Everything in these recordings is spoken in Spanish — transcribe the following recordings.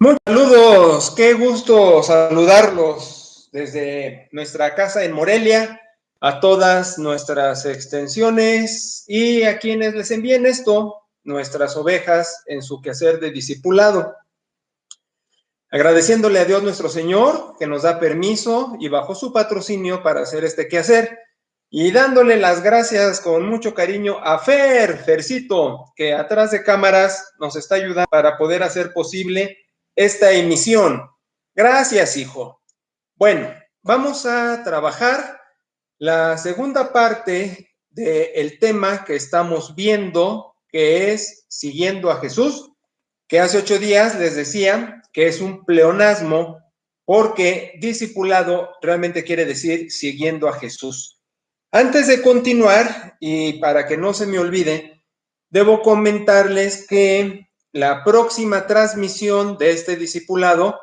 Muchos saludos, qué gusto saludarlos desde nuestra casa en Morelia, a todas nuestras extensiones y a quienes les envíen esto, nuestras ovejas en su quehacer de discipulado. Agradeciéndole a Dios nuestro Señor que nos da permiso y bajo su patrocinio para hacer este quehacer. Y dándole las gracias con mucho cariño a Fercito, que atrás de cámaras nos está ayudando para poder hacer posible esta emisión. Gracias, hijo. Bueno, vamos a trabajar la segunda parte del tema que estamos viendo, que es Siguiendo a Jesús, que hace 8 días les decía que es un pleonasmo porque discipulado realmente quiere decir siguiendo a Jesús. Antes de continuar, y para que no se me olvide, debo comentarles que la próxima transmisión de este discipulado,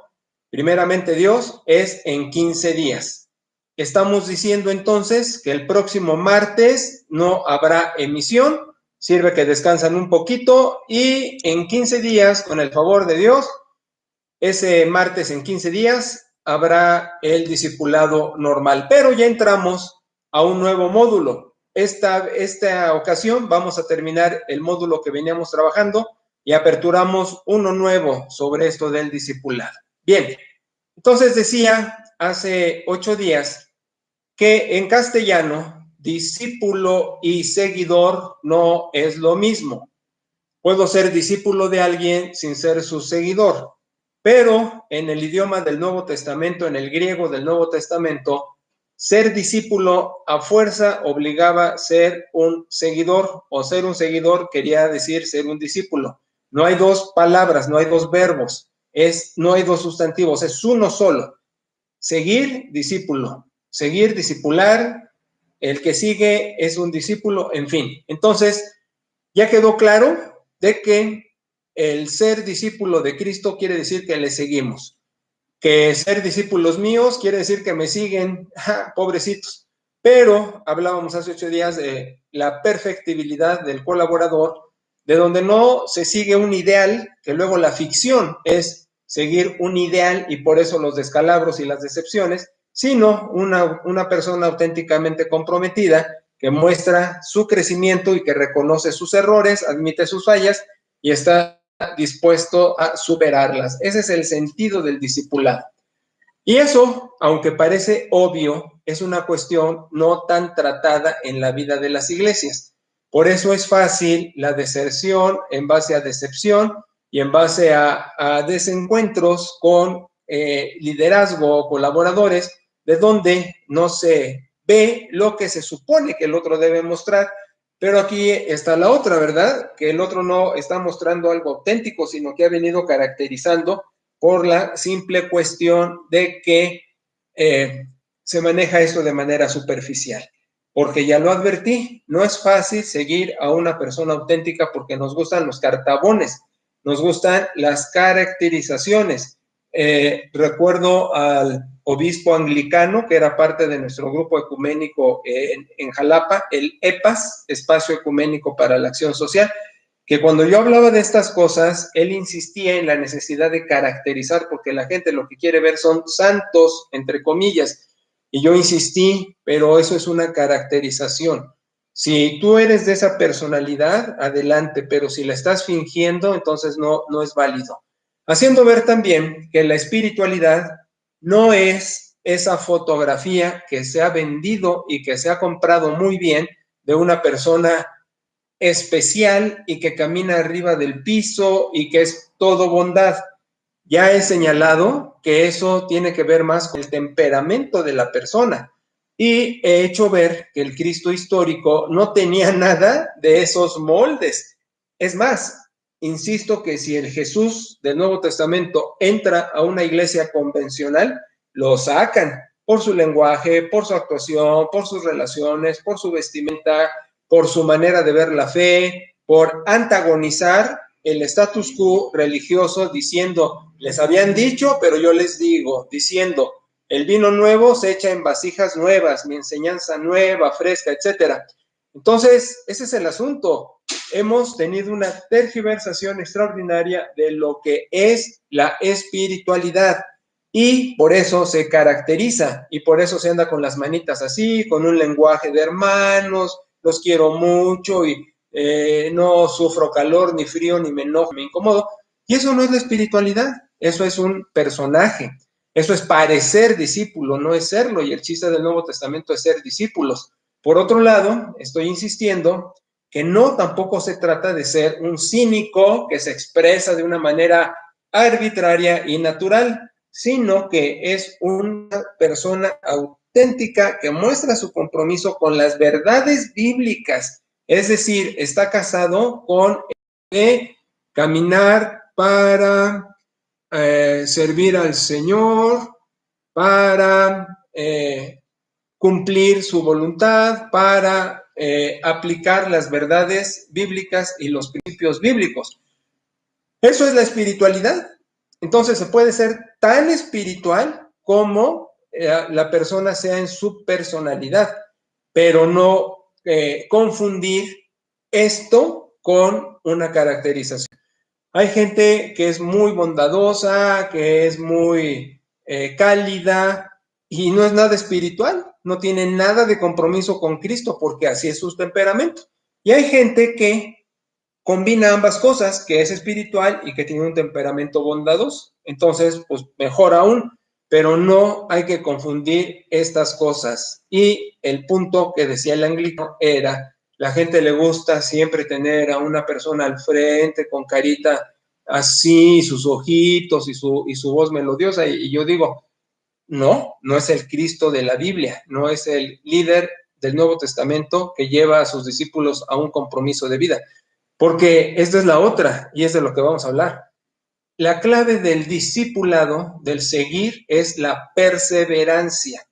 primeramente Dios, es en 15 días. Estamos diciendo entonces que el próximo martes no habrá emisión, sirve que descansan un poquito y en 15 días, con el favor de Dios, ese martes en 15 días habrá el discipulado normal, pero ya entramos a un nuevo módulo. Esta ocasión vamos a terminar el módulo que veníamos trabajando y aperturamos uno nuevo sobre esto del discipulado. Bien, entonces decía hace 8 días que en castellano discípulo y seguidor no es lo mismo. Puedo ser discípulo de alguien sin ser su seguidor, pero en el idioma del Nuevo Testamento, en el griego del Nuevo Testamento, ser discípulo a fuerza obligaba a ser un seguidor, o ser un seguidor quería decir ser un discípulo. No hay dos palabras, no hay dos verbos, no hay dos sustantivos, es uno solo. Seguir, discípulo. Seguir, discipular. El que sigue es un discípulo, en fin. Entonces, ya quedó claro de que el ser discípulo de Cristo quiere decir que le seguimos. Que ser discípulos míos quiere decir que me siguen, pobrecitos. Pero hablábamos hace 8 días de la perfectibilidad del colaborador, de donde no se sigue un ideal, que luego la ficción es seguir un ideal y por eso los descalabros y las decepciones, sino una persona auténticamente comprometida que muestra su crecimiento y que reconoce sus errores, admite sus fallas y está dispuesto a superarlas. Ese es el sentido del discipulado. Y eso, aunque parece obvio, es una cuestión no tan tratada en la vida de las iglesias. Por eso es fácil la deserción en base a decepción y en base a desencuentros con liderazgo o colaboradores, de donde no se ve lo que se supone que el otro debe mostrar. Pero aquí está la otra, ¿verdad? Que el otro no está mostrando algo auténtico, sino que ha venido caracterizando por la simple cuestión de que se maneja esto de manera superficial. Porque ya lo advertí, no es fácil seguir a una persona auténtica porque nos gustan los cartabones, nos gustan las caracterizaciones. Recuerdo al obispo anglicano que era parte de nuestro grupo ecuménico en Jalapa, el EPAS, Espacio Ecuménico para la Acción Social, que cuando yo hablaba de estas cosas, él insistía en la necesidad de caracterizar, porque la gente lo que quiere ver son santos, entre comillas, y yo insistí, pero eso es una caracterización. Si tú eres de esa personalidad, adelante, pero si la estás fingiendo, entonces no es válido. Haciendo ver también que la espiritualidad no es esa fotografía que se ha vendido y que se ha comprado muy bien de una persona especial y que camina arriba del piso y que es todo bondad. Ya he señalado que eso tiene que ver más con el temperamento de la persona y he hecho ver que el Cristo histórico no tenía nada de esos moldes. Es más, insisto que si el Jesús del Nuevo Testamento entra a una iglesia convencional, lo sacan por su lenguaje, por su actuación, por sus relaciones, por su vestimenta, por su manera de ver la fe, por antagonizar el status quo religioso diciendo, les habían dicho, pero yo les digo, diciendo, el vino nuevo se echa en vasijas nuevas, mi enseñanza nueva, fresca, etcétera. Entonces, ese es el asunto. hemos tenido una tergiversación extraordinaria de lo que es la espiritualidad. Y por eso se caracteriza, y por eso se anda con las manitas así, con un lenguaje de hermanos, los quiero mucho y no sufro calor, ni frío, ni me enojo, me incomodo. Y eso no es la espiritualidad, eso es un personaje, eso es parecer discípulo, no es serlo, y el chiste del Nuevo Testamento es ser discípulos. Por otro lado, estoy insistiendo que no tampoco se trata de ser un cínico que se expresa de una manera arbitraria y natural, sino que es una persona auténtica que muestra su compromiso con las verdades bíblicas, es decir, está casado con caminar para servir al Señor, para cumplir su voluntad, para aplicar las verdades bíblicas y los principios bíblicos. Eso es la espiritualidad. Entonces se puede ser tan espiritual como la persona sea en su personalidad, pero no confundir esto con una caracterización. Hay gente que es muy bondadosa, que es muy cálida y no es nada espiritual, no tiene nada de compromiso con Cristo porque así es su temperamento. Y hay gente que combina ambas cosas, que es espiritual y que tiene un temperamento bondadoso. Entonces, pues mejor aún, pero no hay que confundir estas cosas. Y el punto que decía el anglicano era, la gente le gusta siempre tener a una persona al frente con carita así, sus ojitos y su voz melodiosa. Y yo digo, no, no es el Cristo de la Biblia, no es el líder del Nuevo Testamento que lleva a sus discípulos a un compromiso de vida. Porque esta es la otra, y es de lo que vamos a hablar. La clave del discipulado, del seguir, es la perseverancia.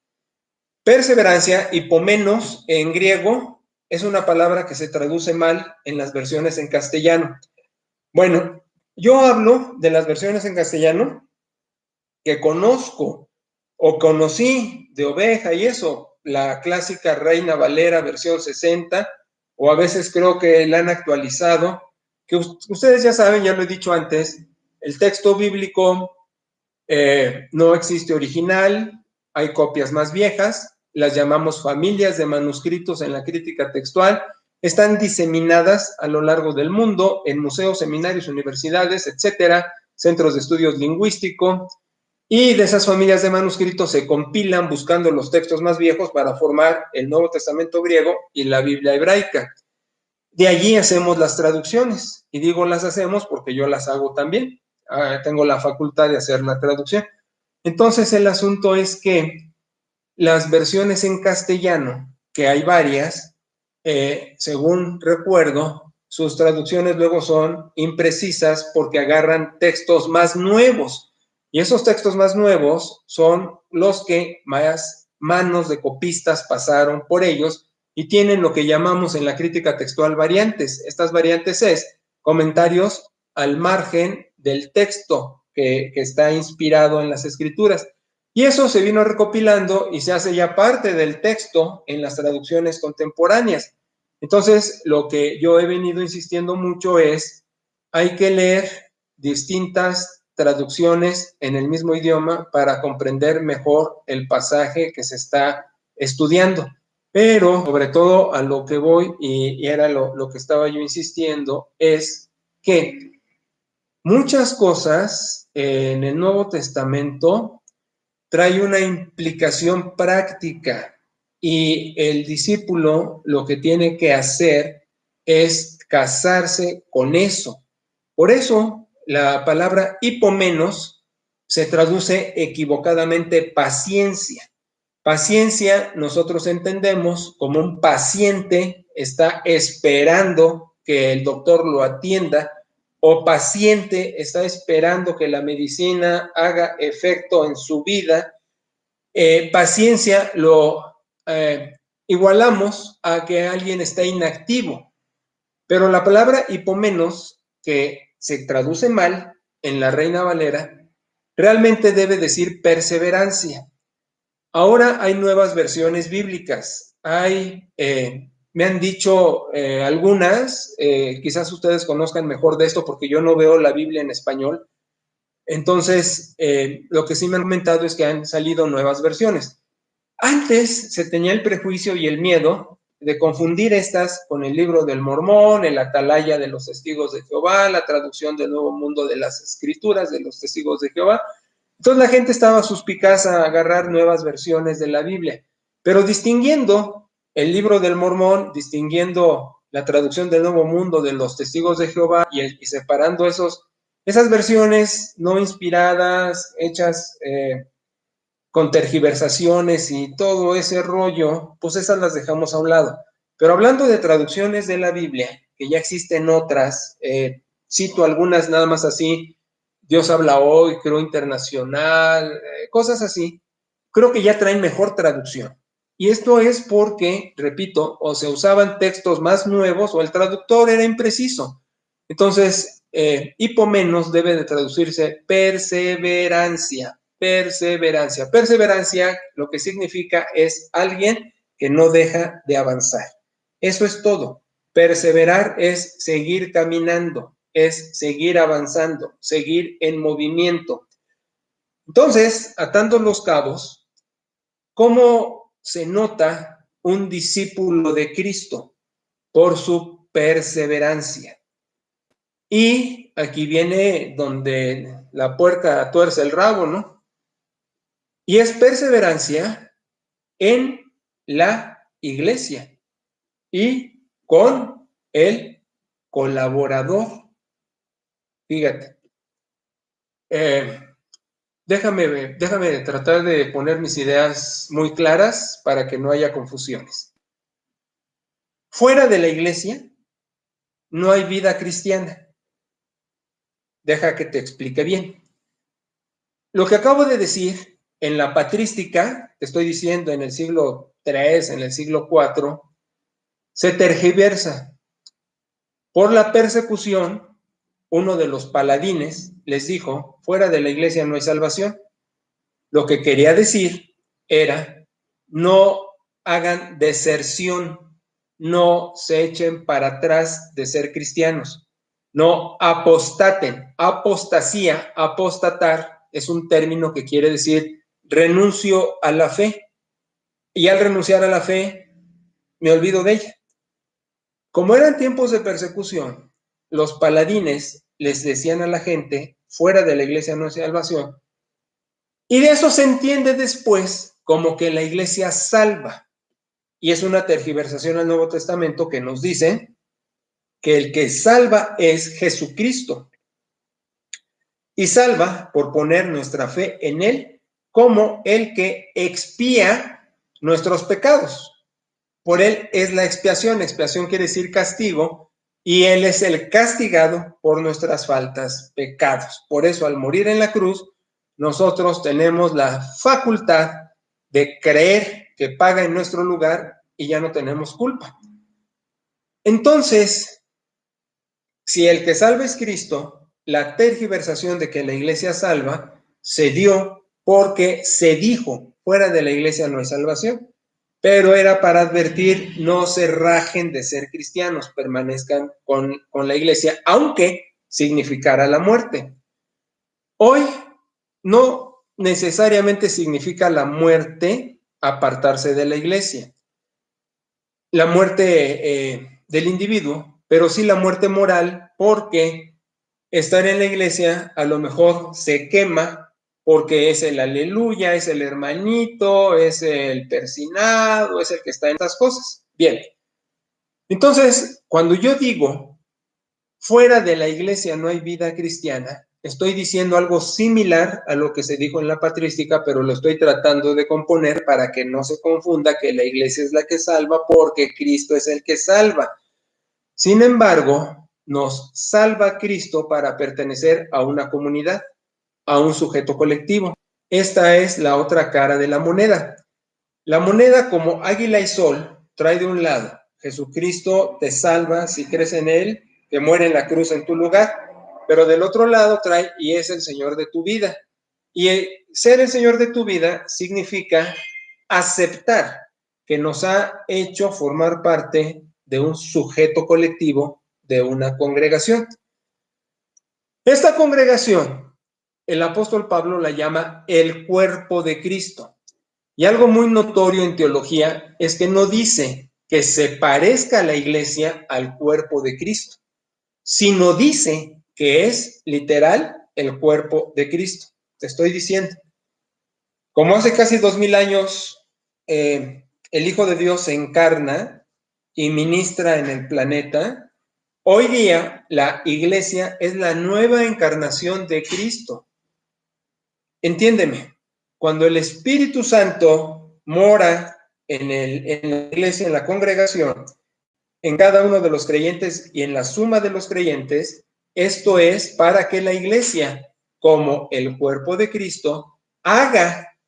Perseverancia, hipomenos, en griego, es una palabra que se traduce mal en las versiones en castellano. Bueno, yo hablo de las versiones en castellano que conozco o conocí de oveja y eso, la clásica Reina Valera versión 60, o a veces creo que la han actualizado, que ustedes ya saben, ya lo he dicho antes, el texto bíblico no existe original, hay copias más viejas, las llamamos familias de manuscritos en la crítica textual, están diseminadas a lo largo del mundo en museos, seminarios, universidades, etcétera, centros de estudios lingüísticos, y de esas familias de manuscritos se compilan buscando los textos más viejos para formar el Nuevo Testamento griego y la Biblia hebraica. De allí hacemos las traducciones, y digo las hacemos porque yo las hago también. Tengo la facultad de hacer la traducción. Entonces el asunto es que las versiones en castellano, que hay varias, según recuerdo, sus traducciones luego son imprecisas porque agarran textos más nuevos. Y esos textos más nuevos son los que más manos de copistas pasaron por ellos y tienen lo que llamamos en la crítica textual variantes. Estas variantes es comentarios al margen del texto que está inspirado en las escrituras. Y eso se vino recopilando y se hace ya parte del texto en las traducciones contemporáneas. Entonces, lo que yo he venido insistiendo mucho es, hay que leer distintas traducciones en el mismo idioma para comprender mejor el pasaje que se está estudiando. Pero, sobre todo, a lo que voy, y era lo que estaba yo insistiendo, es que muchas cosas en el Nuevo Testamento trae una implicación práctica y el discípulo lo que tiene que hacer es casarse con eso. Por eso la palabra hipomenos se traduce equivocadamente paciencia. Paciencia nosotros entendemos como un paciente está esperando que el doctor lo atienda, o paciente está esperando que la medicina haga efecto en su vida. Paciencia lo igualamos a que alguien está inactivo, pero la palabra hipomenos, que se traduce mal en la Reina Valera, realmente debe decir perseverancia. Ahora hay nuevas versiones bíblicas, hay me han dicho algunas, quizás ustedes conozcan mejor de esto porque yo no veo la Biblia en español. Entonces, lo que sí me han comentado es que han salido nuevas versiones. Antes se tenía el prejuicio y el miedo de confundir estas con el libro del Mormón, el Atalaya de los Testigos de Jehová, la traducción del Nuevo Mundo de las Escrituras de los Testigos de Jehová. Entonces la gente estaba suspicaz a agarrar nuevas versiones de la Biblia, pero distinguiendo el libro del Mormón, distinguiendo la traducción del Nuevo Mundo de los Testigos de Jehová y separando esas versiones no inspiradas, hechas con tergiversaciones y todo ese rollo, pues esas las dejamos a un lado. Pero hablando de traducciones de la Biblia, que ya existen otras, cito algunas nada más así, Dios habla hoy, Creo Internacional, cosas así, creo que ya traen mejor traducción. Y esto es porque, repito, o se usaban textos más nuevos o el traductor era impreciso. Entonces, hipomenos debe de traducirse perseverancia, perseverancia. Perseverancia lo que significa es alguien que no deja de avanzar. Eso es todo. Perseverar es seguir caminando, es seguir avanzando, seguir en movimiento. Entonces, atando los cabos, ¿cómo se nota un discípulo de Cristo? Por su perseverancia. Y aquí viene donde la puerca tuerce el rabo, ¿no? Y es perseverancia en la iglesia y con el colaborador. Fíjate. Déjame tratar de poner mis ideas muy claras para que no haya confusiones. Fuera de la iglesia no hay vida cristiana. Deja que te explique bien. Lo que acabo de decir en la patrística, te estoy diciendo en el siglo III, en el siglo IV, se tergiversa. Por la persecución, uno de los paladines les dijo, fuera de la iglesia no hay salvación. Lo que quería decir era, no hagan deserción, no se echen para atrás de ser cristianos, no apostaten. Apostasía, apostatar, es un término que quiere decir renuncio a la fe, y al renunciar a la fe, me olvido de ella. Como eran tiempos de persecución, los paladines les decían a la gente, fuera de la iglesia no hay salvación, y de eso se entiende después como que la iglesia salva. Y es una tergiversación al Nuevo Testamento que nos dice que el que salva es Jesucristo. Y salva por poner nuestra fe en Él como el que expía nuestros pecados. Por Él es la expiación. Expiación quiere decir castigo. Y Él es el castigado por nuestras faltas, pecados. Por eso al morir en la cruz, nosotros tenemos la facultad de creer que paga en nuestro lugar y ya no tenemos culpa. Entonces, si el que salva es Cristo, la tergiversación de que la iglesia salva se dio porque se dijo, fuera de la iglesia no hay salvación, pero era para advertir, no se rajen de ser cristianos, permanezcan con la iglesia, aunque significara la muerte. Hoy no necesariamente significa la muerte apartarse de la iglesia, la muerte del individuo, pero sí la muerte moral, porque estar en la iglesia a lo mejor se quema porque es el aleluya, es el hermanito, es el persinado, es el que está en estas cosas. Bien, entonces, cuando yo digo, fuera de la iglesia no hay vida cristiana, estoy diciendo algo similar a lo que se dijo en la patrística, pero lo estoy tratando de componer para que no se confunda que la iglesia es la que salva porque Cristo es el que salva. Sin embargo, nos salva Cristo para pertenecer a una comunidad, a un sujeto colectivo. Esta es la otra cara de la moneda. La moneda, como águila y sol, trae de un lado, Jesucristo te salva si crees en Él, que muere en la cruz en tu lugar, pero del otro lado trae y es el Señor de tu vida. Y ser el Señor de tu vida significa aceptar que nos ha hecho formar parte de un sujeto colectivo, de una congregación. Esta congregación, el apóstol Pablo la llama el cuerpo de Cristo. Y algo muy notorio en teología es que no dice que se parezca a la iglesia al cuerpo de Cristo, sino dice que es literal el cuerpo de Cristo. Te estoy diciendo, como hace casi 2000 años el Hijo de Dios se encarna y ministra en el planeta, hoy día la iglesia es la nueva encarnación de Cristo. Entiéndeme, cuando el Espíritu Santo mora en la iglesia, en la congregación, en cada uno de los creyentes y en la suma de los creyentes, esto es para que la iglesia, como el cuerpo de Cristo,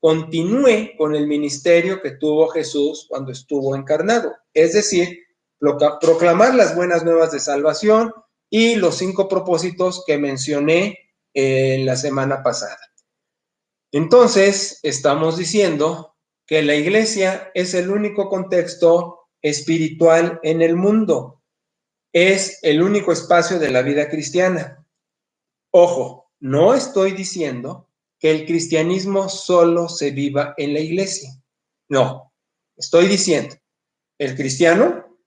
continúe con el ministerio que tuvo Jesús cuando estuvo encarnado. Es decir, proclamar las buenas nuevas de salvación y los 5 propósitos que mencioné la semana pasada. Entonces, estamos diciendo que la iglesia es el único contexto espiritual en el mundo. Es el único espacio de la vida cristiana. Ojo, no estoy diciendo que el cristianismo solo se viva en la iglesia. No, estoy diciendo, el cristiano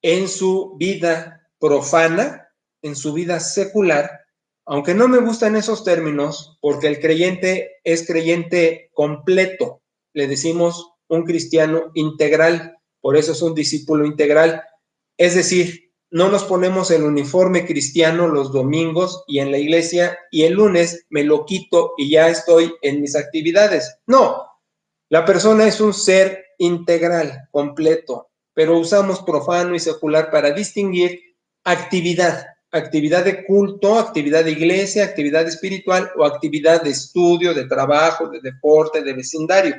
en su vida profana, en su vida secular, aunque no me gustan esos términos, porque el creyente es creyente completo, le decimos un cristiano integral, por eso es un discípulo integral, es decir, no nos ponemos el uniforme cristiano los domingos y en la iglesia y el lunes me lo quito y ya estoy en mis actividades. No, la persona es un ser integral, completo, pero usamos profano y secular para distinguir actividad de culto, actividad de iglesia, actividad espiritual o actividad de estudio, de trabajo, de deporte, de vecindario.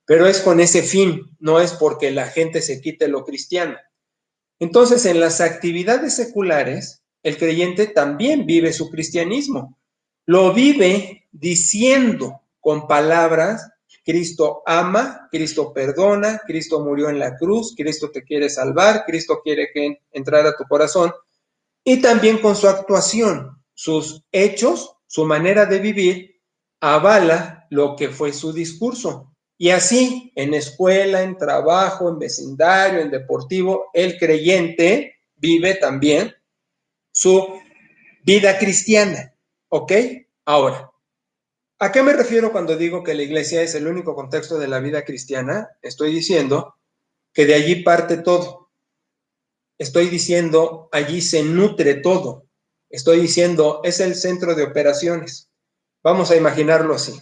Pero es con ese fin, no es porque la gente se quite lo cristiano. Entonces, en las actividades seculares, el creyente también vive su cristianismo. Lo vive diciendo con palabras: Cristo ama, Cristo perdona, Cristo murió en la cruz, Cristo te quiere salvar, Cristo quiere entrar a tu corazón. Y también con su actuación, sus hechos, su manera de vivir, avala lo que fue su discurso. Y así, en escuela, en trabajo, en vecindario, en deportivo, el creyente vive también su vida cristiana. ¿Ok? Ahora, ¿a qué me refiero cuando digo que la iglesia es el único contexto de la vida cristiana? Estoy diciendo que de allí parte todo. Estoy diciendo, allí se nutre todo. Estoy diciendo, es el centro de operaciones. Vamos a imaginarlo así.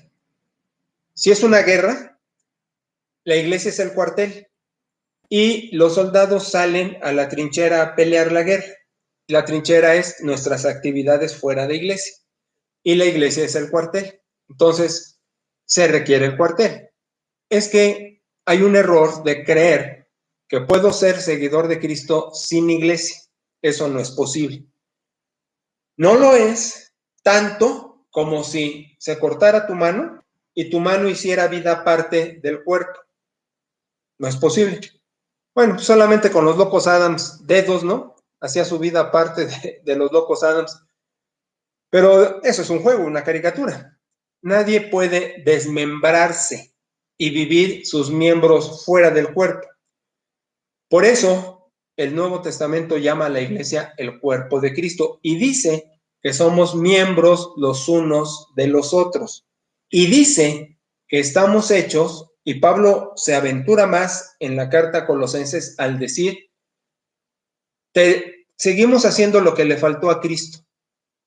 Si es una guerra, la iglesia es el cuartel y los soldados salen a la trinchera a pelear la guerra. La trinchera es nuestras actividades fuera de iglesia y la iglesia es el cuartel. Entonces, se requiere el cuartel. Es que hay un error de creer que puedo ser seguidor de Cristo sin iglesia. Eso no es posible. No lo es tanto como si se cortara tu mano y tu mano hiciera vida aparte del cuerpo. No es posible. Bueno, solamente con los locos Adams, dedos, ¿no? Hacía su vida aparte de los locos Adams. Pero eso es un juego, una caricatura. Nadie puede desmembrarse y vivir sus miembros fuera del cuerpo. Por eso, el Nuevo Testamento llama a la iglesia el cuerpo de Cristo y dice que somos miembros los unos de los otros. Y dice que estamos hechos, y Pablo se aventura más en la carta a Colosenses al decir, seguimos haciendo lo que le faltó a Cristo.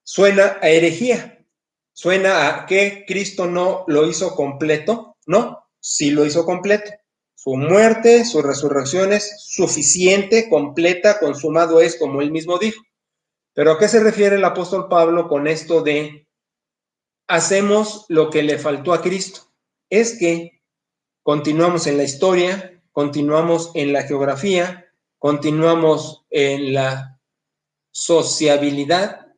Suena a herejía, suena a que Cristo no lo hizo completo. No, sí lo hizo completo. Su muerte, su resurrección es suficiente, completa, consumado es, como él mismo dijo. Pero ¿a qué se refiere el apóstol Pablo con esto de hacemos lo que le faltó a Cristo? Es que continuamos en la historia, continuamos en la geografía, continuamos en la sociabilidad,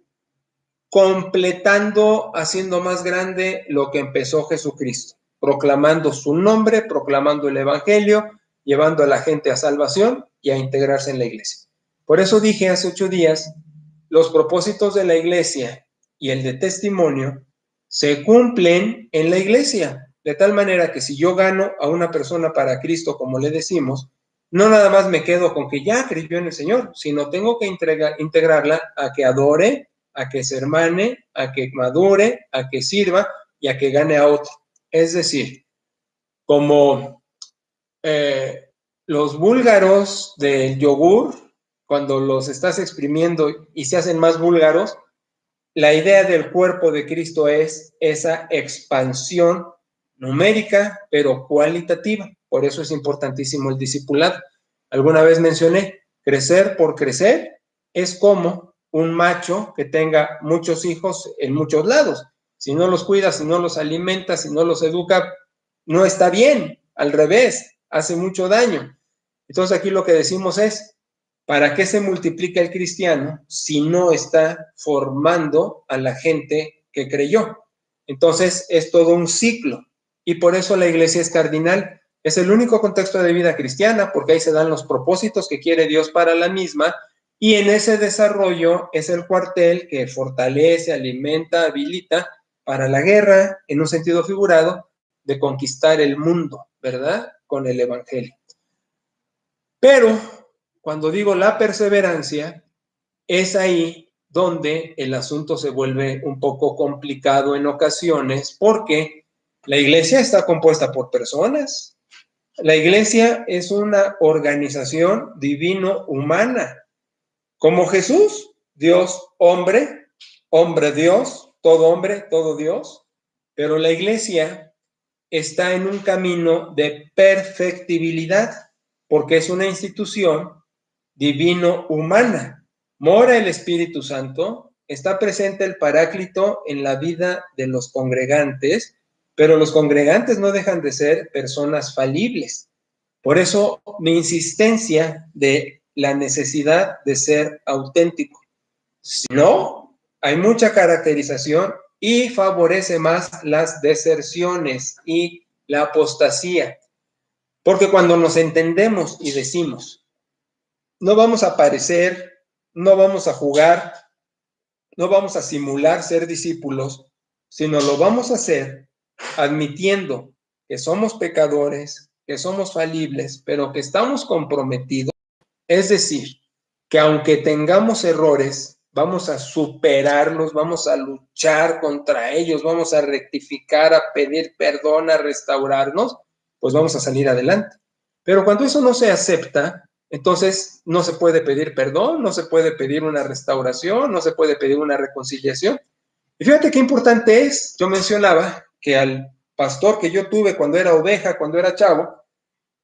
completando, haciendo más grande lo que empezó Jesucristo, proclamando su nombre, proclamando el evangelio, llevando a la gente a salvación y a integrarse en la iglesia. Por eso dije hace 8 días, los propósitos de la iglesia y el de testimonio se cumplen en la iglesia, de tal manera que si yo gano a una persona para Cristo, como le decimos, no nada más me quedo con que ya creyó en el Señor, sino tengo que integrarla a que adore, a que se hermane, a que madure, a que sirva y a que gane a otro. Es decir, como los búlgaros del yogur, cuando los estás exprimiendo y se hacen más búlgaros, la idea del cuerpo de Cristo es esa expansión numérica, pero cualitativa. Por eso es importantísimo el discipulado. Alguna vez mencioné, crecer por crecer es como un macho que tenga muchos hijos en muchos lados. Si no los cuida, si no los alimenta, si no los educa, no está bien. Al revés, hace mucho daño. Entonces aquí lo que decimos es, ¿para qué se multiplica el cristiano si no está formando a la gente que creyó? Entonces es todo un ciclo y por eso la iglesia es cardinal. Es el único contexto de vida cristiana porque ahí se dan los propósitos que quiere Dios para la misma y en ese desarrollo es el cuartel que fortalece, alimenta, habilita para la guerra, en un sentido figurado, de conquistar el mundo, ¿verdad? Con el evangelio. Pero cuando digo la perseverancia, es ahí donde el asunto se vuelve un poco complicado en ocasiones, porque la iglesia está compuesta por personas. La iglesia es una organización divino-humana, como Jesús, Dios hombre, hombre Dios, hombre, todo Dios, pero la iglesia está en un camino de perfectibilidad, porque es una institución divino-humana. Mora el Espíritu Santo, está presente el Paráclito en la vida de los congregantes, pero los congregantes no dejan de ser personas falibles. Por eso mi insistencia de la necesidad de ser auténtico. Si no, hay mucha caracterización y favorece más las deserciones y la apostasía. Porque cuando nos entendemos y decimos, no vamos a parecer, no vamos a jugar, no vamos a simular ser discípulos, sino lo vamos a hacer admitiendo que somos pecadores, que somos falibles, pero que estamos comprometidos. Es decir, que aunque tengamos errores, vamos a superarlos, vamos a luchar contra ellos, vamos a rectificar, a pedir perdón, a restaurarnos, pues vamos a salir adelante. Pero cuando eso no se acepta, entonces no se puede pedir perdón, no se puede pedir una restauración, no se puede pedir una reconciliación. Y fíjate qué importante es, yo mencionaba que al pastor que yo tuve cuando era oveja, cuando era chavo,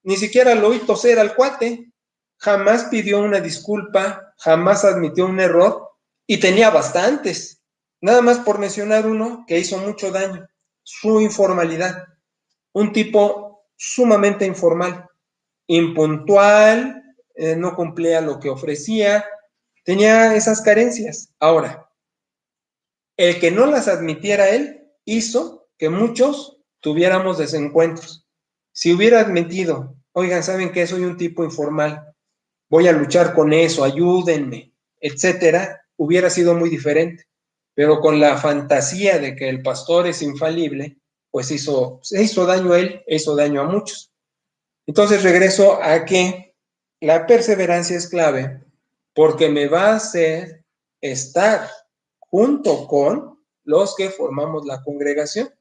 ni siquiera lo oí toser al cuate, jamás pidió una disculpa, jamás admitió un error y tenía bastantes. Nada más por mencionar uno que hizo mucho daño, su informalidad. Un tipo sumamente informal, impuntual, no cumplía lo que ofrecía, tenía esas carencias. Ahora, el que no las admitiera él hizo que muchos tuviéramos desencuentros. Si hubiera admitido, oigan, ¿saben qué? Soy un tipo informal, voy a luchar con eso, ayúdenme, etcétera, hubiera sido muy diferente. Pero con la fantasía de que el pastor es infalible, pues hizo daño a él, hizo daño a muchos. Entonces regreso a que la perseverancia es clave porque me va a hacer estar junto con los que formamos la congregación.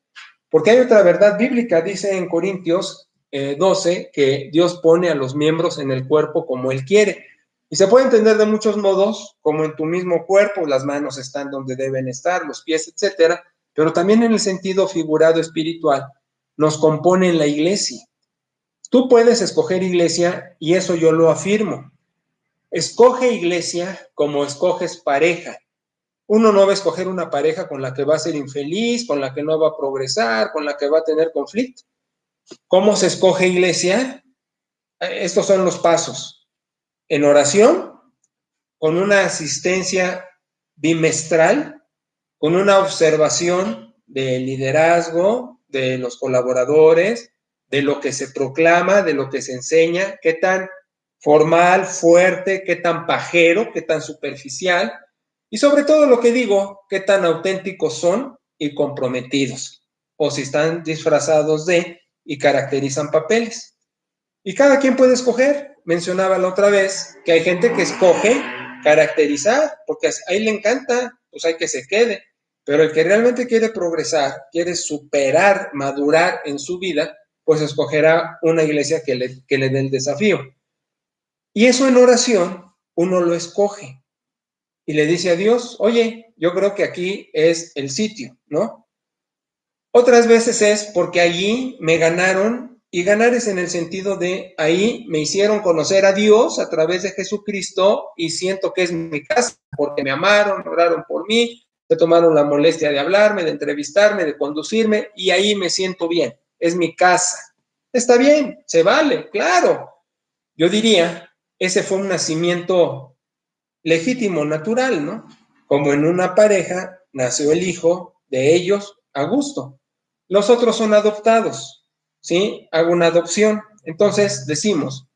Porque hay otra verdad bíblica, dice en Corintios 12, que Dios pone a los miembros en el cuerpo como Él quiere. Y se puede entender de muchos modos, como en tu mismo cuerpo, las manos están donde deben estar, los pies, etcétera, pero también en el sentido figurado espiritual, nos compone en la iglesia. Tú puedes escoger iglesia y eso yo lo afirmo. Escoge iglesia como escoges pareja. Uno no va a escoger una pareja con la que va a ser infeliz, con la que no va a progresar, con la que va a tener conflicto. ¿Cómo se escoge iglesia? Estos son los pasos. En oración, con una asistencia bimestral, con una observación del liderazgo de los colaboradores, de lo que se proclama, de lo que se enseña, qué tan formal, fuerte, qué tan pajero, qué tan superficial, y sobre todo lo que digo, qué tan auténticos son y comprometidos, o si están disfrazados de y caracterizan papeles. Y cada quien puede escoger. Mencionaba la otra vez que hay gente que escoge caracterizar, porque a él le encanta, pues hay que se quede. Pero el que realmente quiere progresar, quiere superar, madurar en su vida, pues escogerá una iglesia que le dé el desafío. Y eso en oración uno lo escoge y le dice a Dios, oye, yo creo que aquí es el sitio, ¿no? Otras veces es porque allí me ganaron, y ganar es en el sentido de ahí me hicieron conocer a Dios a través de Jesucristo y siento que es mi casa porque me amaron, oraron por mí, se tomaron la molestia de hablarme, de entrevistarme, de conducirme y ahí me siento bien, es mi casa. Está bien, se vale, claro. Yo diría, ese fue un nacimiento legítimo, natural, ¿no? Como en una pareja nació el hijo de ellos a gusto. Los otros son adoptados, ¿sí? Hago una adopción. Entonces decimos,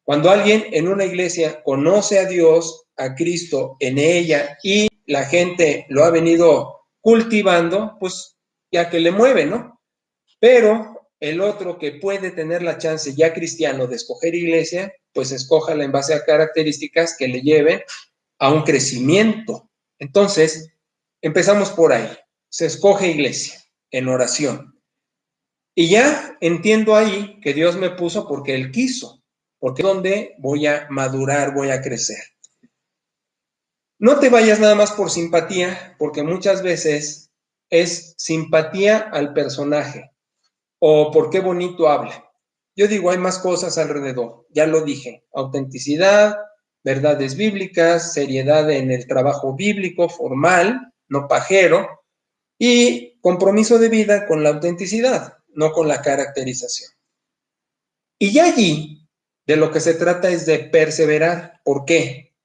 cuando alguien en una iglesia conoce a Dios, a Cristo en ella y la gente lo ha venido cultivando, pues ya que le mueve, ¿no? Pero el otro que puede tener la chance ya cristiano de escoger iglesia, pues escójala en base a características que le lleven a un crecimiento. Entonces, empezamos por ahí. Se escoge iglesia en oración. Y ya entiendo ahí que Dios me puso porque Él quiso, porque es donde voy a madurar, voy a crecer. No te vayas nada más por simpatía, porque muchas veces es simpatía al personaje o por qué bonito habla. Yo digo, hay más cosas alrededor, ya lo dije, autenticidad, verdades bíblicas, seriedad en el trabajo bíblico, formal, no pajero, y compromiso de vida con la autenticidad, no con la caracterización. Y ya allí, de lo que se trata es de perseverar. ¿Por qué?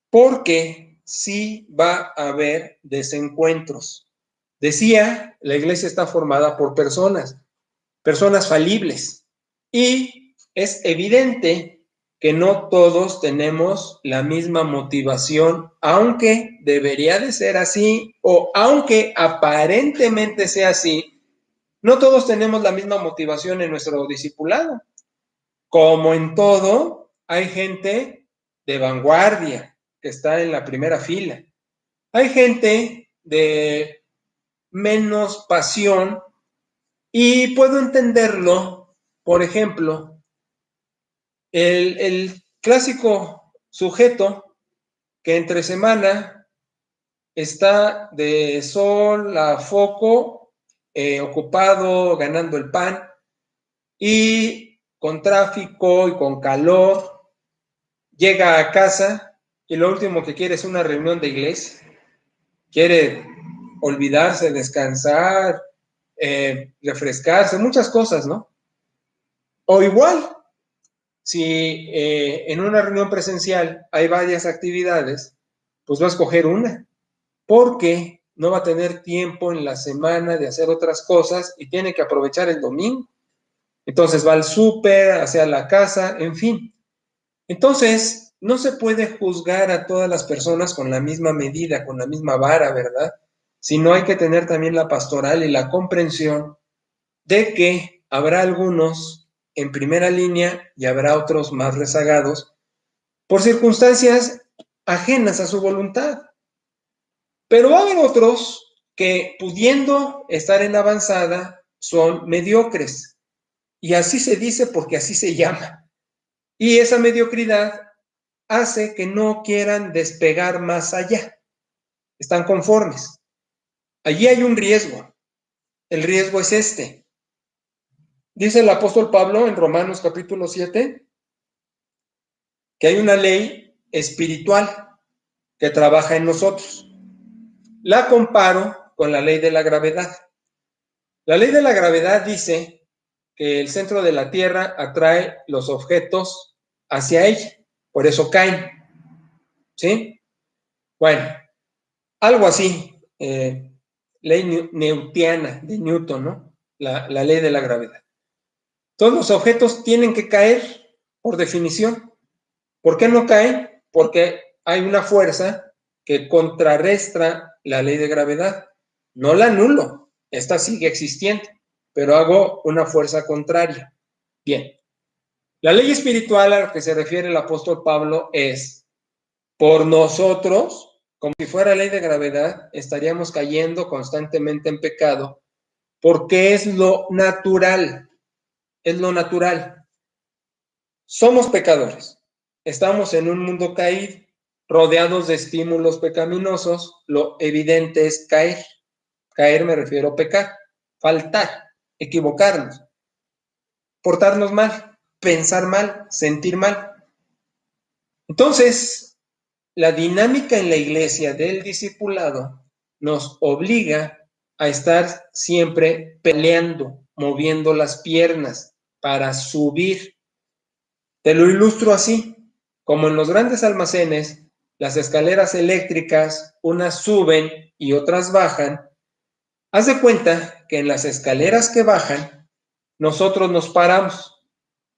Porque sí va a haber desencuentros. Decía, la iglesia está formada por personas falibles. Y es evidente que no todos tenemos la misma motivación, aunque debería de ser así, o aunque aparentemente sea así, no todos tenemos la misma motivación en nuestro discipulado. Como en todo, hay gente de vanguardia que está en la primera fila. Hay gente de menos pasión y puedo entenderlo, por ejemplo, el clásico sujeto que entre semana está de sol a foco, ocupado, ganando el pan, y con tráfico y con calor, llega a casa y lo último que quiere es una reunión de iglesia. Quiere olvidarse, descansar, refrescarse, muchas cosas, ¿no? O igual, si en una reunión presencial hay varias actividades, pues va a escoger una, porque no va a tener tiempo en la semana de hacer otras cosas y tiene que aprovechar el domingo. Entonces va al súper, hacia la casa, en fin. Entonces, no se puede juzgar a todas las personas con la misma medida, con la misma vara, ¿verdad? Sino hay que tener también la pastoral y la comprensión de que habrá algunos en primera línea y habrá otros más rezagados por circunstancias ajenas a su voluntad. Pero va a haber otros que, pudiendo estar en avanzada, son mediocres. Y así se dice porque así se llama. Y esa mediocridad hace que no quieran despegar más allá. Están conformes. Allí hay un riesgo. El riesgo es este. Dice el apóstol Pablo en Romanos capítulo 7 que hay una ley espiritual que trabaja en nosotros. La comparo con la ley de la gravedad. La ley de la gravedad dice que el centro de la Tierra atrae los objetos hacia ella, por eso caen. ¿Sí? Bueno, algo así, ley newtoniana de Newton, ¿no? La ley de la gravedad. Todos los objetos tienen que caer por definición. ¿Por qué no caen? Porque hay una fuerza que contrarresta la ley de gravedad. No la anulo, esta sigue existiendo, pero hago una fuerza contraria. Bien, la ley espiritual a la que se refiere el apóstol Pablo es, por nosotros, como si fuera ley de gravedad, estaríamos cayendo constantemente en pecado, porque es lo natural, es lo natural. Somos pecadores, estamos en un mundo caído, rodeados de estímulos pecaminosos, lo evidente es caer. Caer me refiero a pecar, faltar, equivocarnos, portarnos mal, pensar mal, sentir mal. Entonces, la dinámica en la iglesia del discipulado nos obliga a estar siempre peleando, moviendo las piernas para subir. Te lo ilustro así, como en los grandes almacenes, las escaleras eléctricas, unas suben y otras bajan. Haz de cuenta que en las escaleras que bajan, nosotros nos paramos.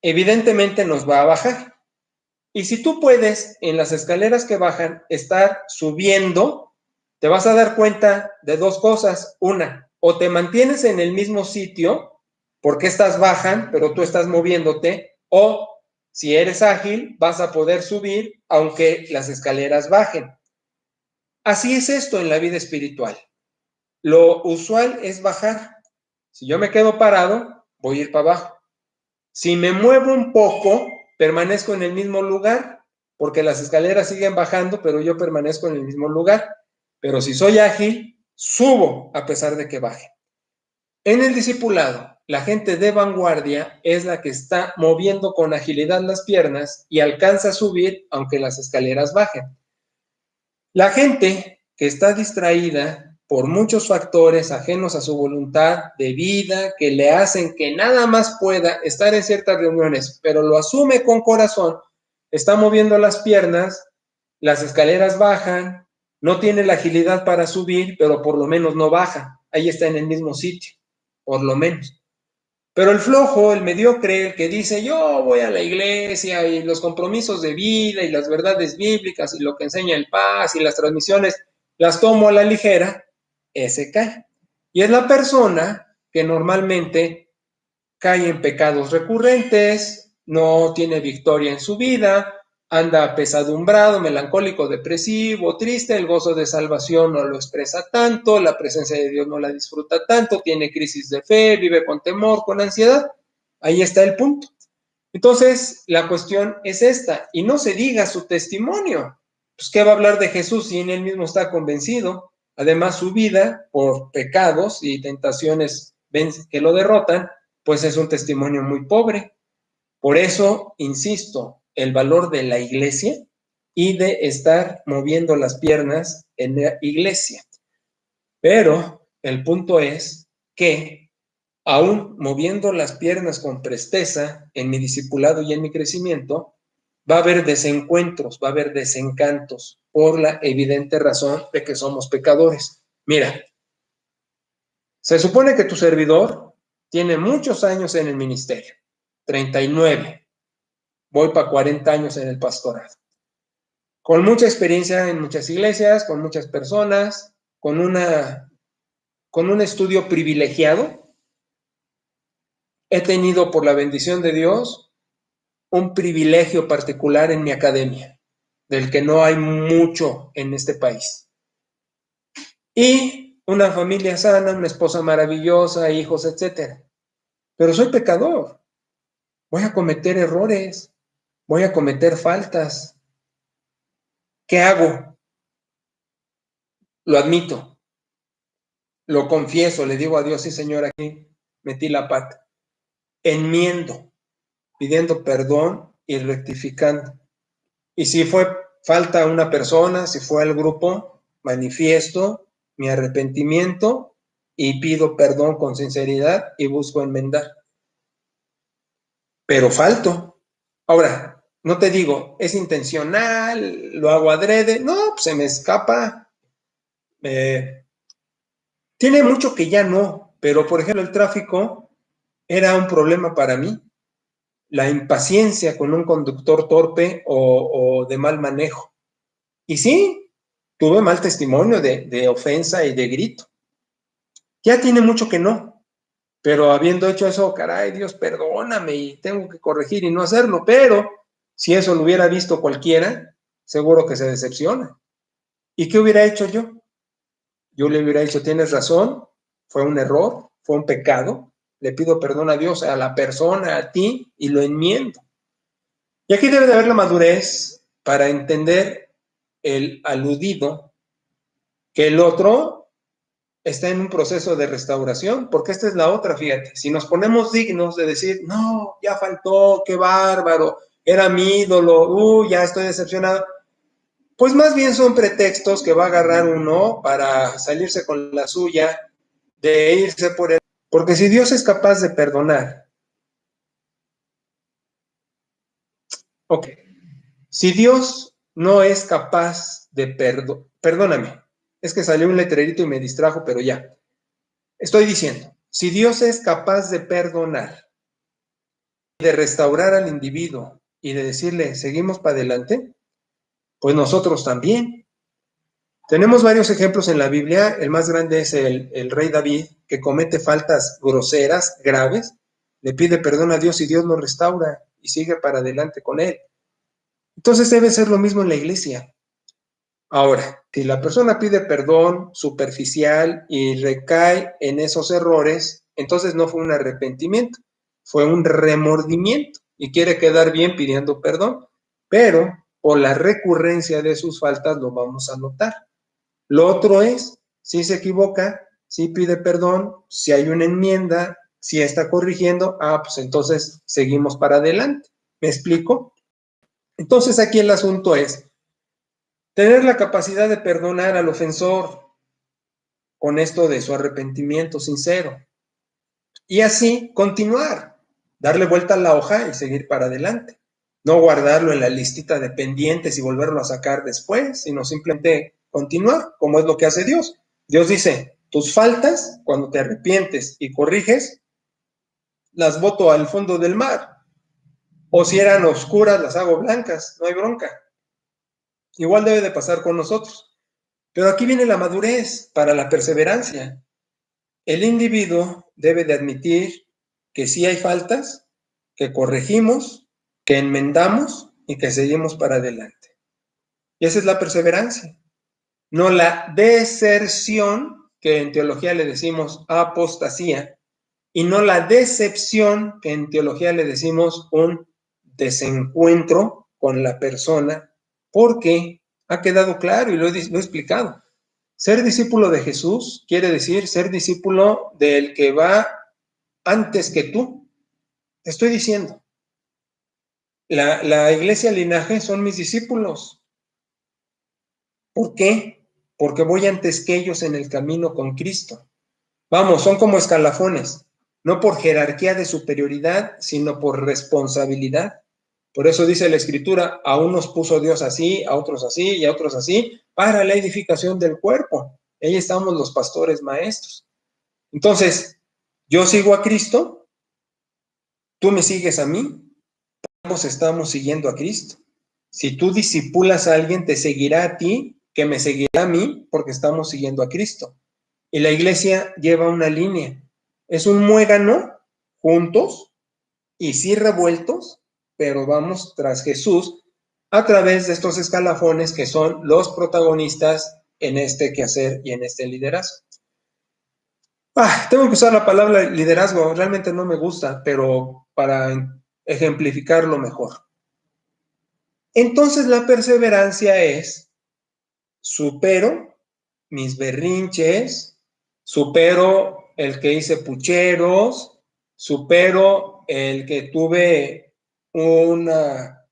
Evidentemente nos va a bajar. Y si tú puedes, en las escaleras que bajan, estar subiendo, te vas a dar cuenta de dos cosas. Una, o te mantienes en el mismo sitio, porque estas bajan, pero tú estás moviéndote, o si eres ágil, vas a poder subir aunque las escaleras bajen. Así es esto en la vida espiritual. Lo usual es bajar. Si yo me quedo parado, voy a ir para abajo. Si me muevo un poco, permanezco en el mismo lugar, porque las escaleras siguen bajando, pero yo permanezco en el mismo lugar. Pero si soy ágil, subo a pesar de que baje. En el discipulado, la gente de vanguardia es la que está moviendo con agilidad las piernas y alcanza a subir aunque las escaleras bajen. La gente que está distraída por muchos factores ajenos a su voluntad de vida que le hacen que nada más pueda estar en ciertas reuniones, pero lo asume con corazón, está moviendo las piernas, las escaleras bajan, no tiene la agilidad para subir, pero por lo menos no baja, ahí está en el mismo sitio, por lo menos. Pero el flojo, el mediocre, el que dice yo voy a la iglesia y los compromisos de vida y las verdades bíblicas y lo que enseña el paz y las transmisiones las tomo a la ligera, ese cae. Y es la persona que normalmente cae en pecados recurrentes, no tiene victoria en su vida, anda apesadumbrado, melancólico, depresivo, triste, el gozo de salvación no lo expresa tanto, la presencia de Dios no la disfruta tanto, tiene crisis de fe, vive con temor, con ansiedad. Ahí está el punto. Entonces, la cuestión es esta, y no se diga su testimonio. Pues, ¿qué va a hablar de Jesús si él mismo está convencido? Además, su vida, por pecados y tentaciones que lo derrotan, pues es un testimonio muy pobre. Por eso, insisto, el valor de la iglesia y de estar moviendo las piernas en la iglesia. Pero el punto es que, aún moviendo las piernas con presteza en mi discipulado y en mi crecimiento, va a haber desencuentros, va a haber desencantos por la evidente razón de que somos pecadores. Mira, se supone que tu servidor tiene muchos años en el ministerio, 39. Voy para 40 años en el pastorado. Con mucha experiencia en muchas iglesias, con muchas personas, con un estudio privilegiado. He tenido, por la bendición de Dios, un privilegio particular en mi academia, del que no hay mucho en este país. Y una familia sana, una esposa maravillosa, hijos, etc. Pero soy pecador. Voy a cometer errores, voy a cometer faltas. ¿Qué hago? Lo admito, lo confieso, le digo a Dios, sí, Señor, aquí metí la pata. Enmiendo, pidiendo perdón y rectificando. Y si fue falta a una persona, si fue al grupo, manifiesto mi arrepentimiento y pido perdón con sinceridad y busco enmendar. Pero falto. Ahora, no te digo, es intencional, lo hago adrede, no, pues se me escapa. Tiene mucho que ya no, pero por ejemplo el tráfico era un problema para mí. la impaciencia con un conductor torpe o de mal manejo. Y sí, tuve mal testimonio de ofensa y de grito. Ya tiene mucho que no, pero habiendo hecho eso, caray, Dios, perdóname y tengo que corregir y no hacerlo. Pero si eso lo hubiera visto cualquiera, seguro que se decepciona. ¿Y qué hubiera hecho yo? Yo le hubiera dicho, tienes razón, fue un error, fue un pecado, le pido perdón a Dios, a la persona, a ti, y lo enmiendo. Y aquí debe de haber la madurez para entender el aludido, que el otro está en un proceso de restauración, porque esta es la otra, fíjate, si nos ponemos dignos de decir, no, ya faltó, qué bárbaro, era mi ídolo, ya estoy decepcionado, pues más bien son pretextos que va a agarrar uno para salirse con la suya, de irse por él. Porque si Dios es capaz de perdonar, ok, si Dios no es capaz de perdóname, es que salió un letrerito y me distrajo, pero ya, estoy diciendo, si Dios es capaz de perdonar, de restaurar al individuo y de decirle, seguimos para adelante, pues nosotros también. Tenemos varios ejemplos en la Biblia, el más grande es el rey David, que comete faltas groseras, graves, le pide perdón a Dios y Dios lo restaura y sigue para adelante con él. Entonces debe ser lo mismo en la iglesia. Ahora, si la persona pide perdón superficial y recae en esos errores, entonces no fue un arrepentimiento, fue un remordimiento y quiere quedar bien pidiendo perdón, pero por la recurrencia de sus faltas lo vamos a notar. Lo otro es, si se equivoca, si pide perdón, si hay una enmienda, si está corrigiendo, pues entonces seguimos para adelante. ¿Me explico? Entonces aquí el asunto es tener la capacidad de perdonar al ofensor con esto de su arrepentimiento sincero y así continuar, darle vuelta a la hoja y seguir para adelante. No guardarlo en la listita de pendientes y volverlo a sacar después, sino simplemente continuar, como es lo que hace Dios. Dios dice, tus faltas, cuando te arrepientes y corriges, las boto al fondo del mar. O si eran oscuras, las hago blancas, no hay bronca. Igual debe de pasar con nosotros. Pero aquí viene la madurez para la perseverancia. El individuo debe de admitir que sí hay faltas, que corregimos, que enmendamos y que seguimos para adelante. Y esa es la perseverancia, no la deserción, que en teología le decimos apostasía, y no la decepción, que en teología le decimos un desencuentro con la persona, porque ha quedado claro y lo he explicado. Ser discípulo de Jesús quiere decir ser discípulo del que va antes que tú. Te estoy diciendo, la iglesia Linaje son mis discípulos. ¿Por qué? Porque voy antes que ellos en el camino con Cristo. Vamos, son como escalafones, no por jerarquía de superioridad, sino por responsabilidad. Por eso dice la Escritura, a unos puso Dios así, a otros así y a otros así, para la edificación del cuerpo. Ahí estamos los pastores maestros. Entonces, yo sigo a Cristo, tú me sigues a mí, ambos estamos siguiendo a Cristo. Si tú discipulas a alguien, te seguirá a ti, que me seguirá a mí, porque estamos siguiendo a Cristo. Y la iglesia lleva una línea. Es un muégano, juntos y sí revueltos, pero vamos tras Jesús a través de estos escalafones que son los protagonistas en este quehacer y en este liderazgo. Tengo que usar la palabra liderazgo, realmente no me gusta, pero para ejemplificarlo mejor. Entonces la perseverancia es, supero mis berrinches, supero el que hice pucheros, supero el que tuve una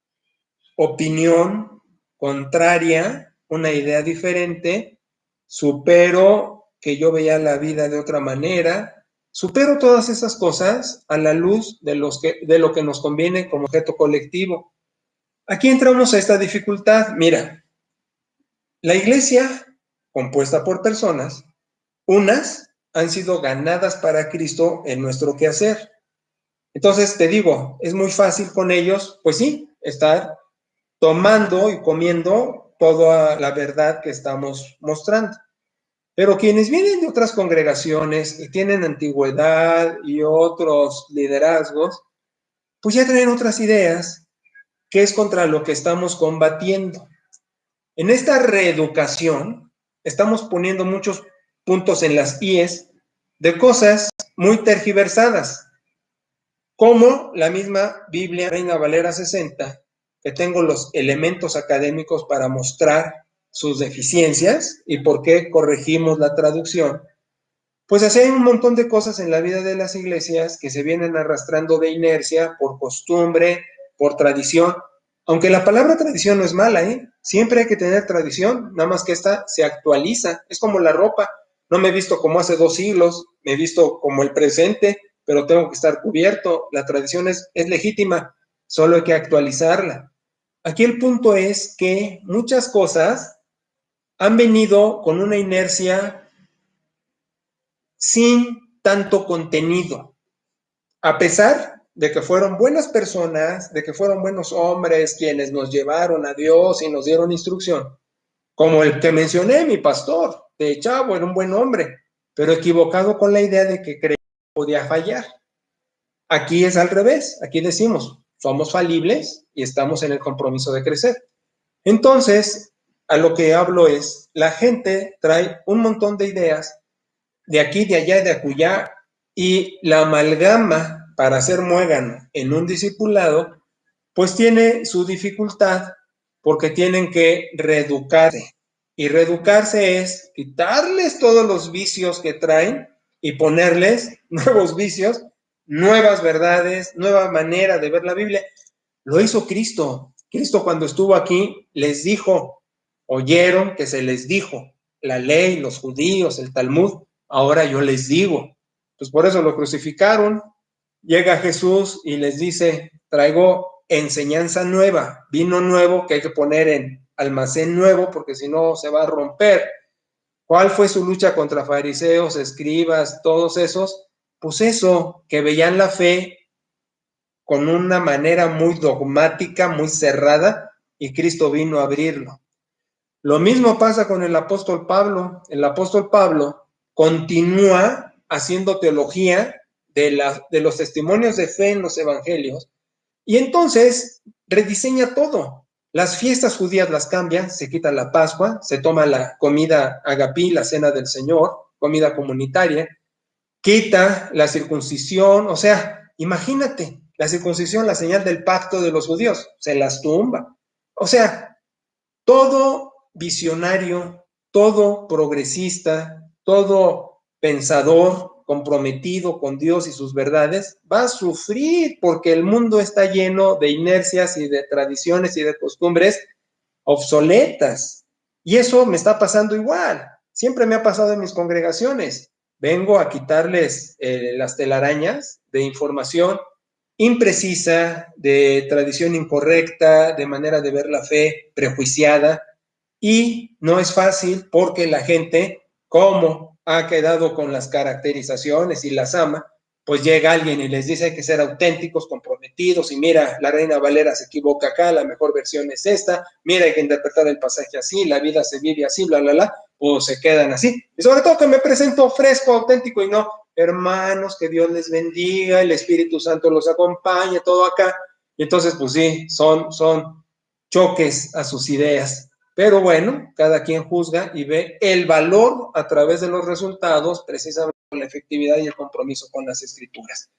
opinión contraria, una idea diferente, supero que yo veía la vida de otra manera, supero todas esas cosas a la luz de lo que nos conviene como objeto colectivo. Aquí entramos a esta dificultad. Mira, la iglesia, compuesta por personas, unas han sido ganadas para Cristo en nuestro quehacer, Entonces, te digo, es muy fácil con ellos, pues sí, estar tomando y comiendo toda la verdad que estamos mostrando. Pero quienes vienen de otras congregaciones y tienen antigüedad y otros liderazgos, pues ya traen otras ideas, que es contra lo que estamos combatiendo. En esta reeducación, estamos poniendo muchos puntos en las IES de cosas muy tergiversadas, como la misma Biblia Reina Valera 60, que tengo los elementos académicos para mostrar sus deficiencias y por qué corregimos la traducción. Pues así hay un montón de cosas en la vida de las iglesias que se vienen arrastrando de inercia, por costumbre, por tradición, aunque la palabra tradición no es mala, ¿eh? Siempre hay que tener tradición, nada más que esta se actualiza, es como la ropa, no me he visto como hace 2 siglos, me he visto como el presente, pero tengo que estar cubierto, la tradición es legítima, solo hay que actualizarla. Aquí el punto es que muchas cosas han venido con una inercia sin tanto contenido, a pesar de que fueron buenas personas, de que fueron buenos hombres quienes nos llevaron a Dios y nos dieron instrucción, como el que mencioné, mi pastor, de chavo, era un buen hombre, pero equivocado con la idea de que creía que podía fallar. Aquí es al revés, aquí decimos, somos falibles y estamos en el compromiso de crecer. Entonces, a lo que hablo es, la gente trae un montón de ideas de aquí, de allá, de acullá, y la amalgama para hacer muégano en un discipulado, pues tiene su dificultad porque tienen que reeducarse. Y reeducarse es quitarles todos los vicios que traen y ponerles nuevos vicios, nuevas verdades, nueva manera de ver la Biblia. Lo hizo Cristo. Cristo cuando estuvo aquí les dijo, oyeron que se les dijo, la ley, los judíos, el Talmud, ahora yo les digo. Pues por eso lo crucificaron. Llega Jesús y les dice, traigo enseñanza nueva, vino nuevo que hay que poner en almacén nuevo porque si no se va a romper. ¿Cuál fue su lucha contra fariseos, escribas, todos esos? Pues eso, que veían la fe con una manera muy dogmática, muy cerrada, y Cristo vino a abrirlo. Lo mismo pasa con el apóstol Pablo. El apóstol Pablo continúa haciendo teología de los testimonios de fe en los evangelios, y entonces rediseña todo. Las fiestas judías las cambia, se quita la Pascua, se toma la comida agapí, la cena del Señor, comida comunitaria, quita la circuncisión, o sea, imagínate, la circuncisión, la señal del pacto de los judíos, se las tumba. O sea, todo visionario, todo progresista, todo pensador comprometido con Dios y sus verdades, va a sufrir porque el mundo está lleno de inercias y de tradiciones y de costumbres obsoletas. Y eso me está pasando igual. Siempre me ha pasado en mis congregaciones. Vengo a quitarles las telarañas de información imprecisa, de tradición incorrecta, de manera de ver la fe prejuiciada. Y no es fácil porque la gente, como ha quedado con las caracterizaciones y las ama, pues llega alguien y les dice hay que ser auténticos, comprometidos, y mira, la Reina Valera se equivoca acá, la mejor versión es esta, mira, hay que interpretar el pasaje así, la vida se vive así, bla, bla, bla, pues se quedan así. Y sobre todo que me presento fresco, auténtico, y no, hermanos, que Dios les bendiga, el Espíritu Santo los acompañe, todo acá. Y entonces, pues sí, son choques a sus ideas. Pero bueno, cada quien juzga y ve el valor a través de los resultados, precisamente con la efectividad y el compromiso con las escrituras.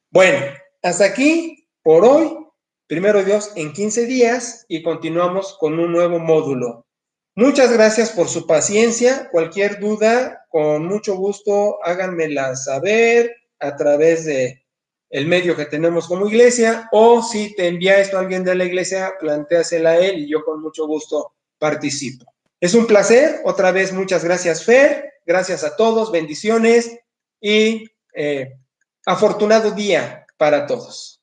Bueno, hasta aquí por hoy. Primero Dios, en 15 días y continuamos con un nuevo módulo. Muchas gracias por su paciencia. Cualquier duda, con mucho gusto, háganmela saber a través de el medio que tenemos como iglesia, o si te envía esto a alguien de la iglesia, plantéasela a él y yo con mucho gusto participo. Es un placer. Otra vez, muchas gracias, Fer. Gracias a todos. Bendiciones y afortunado día para todos.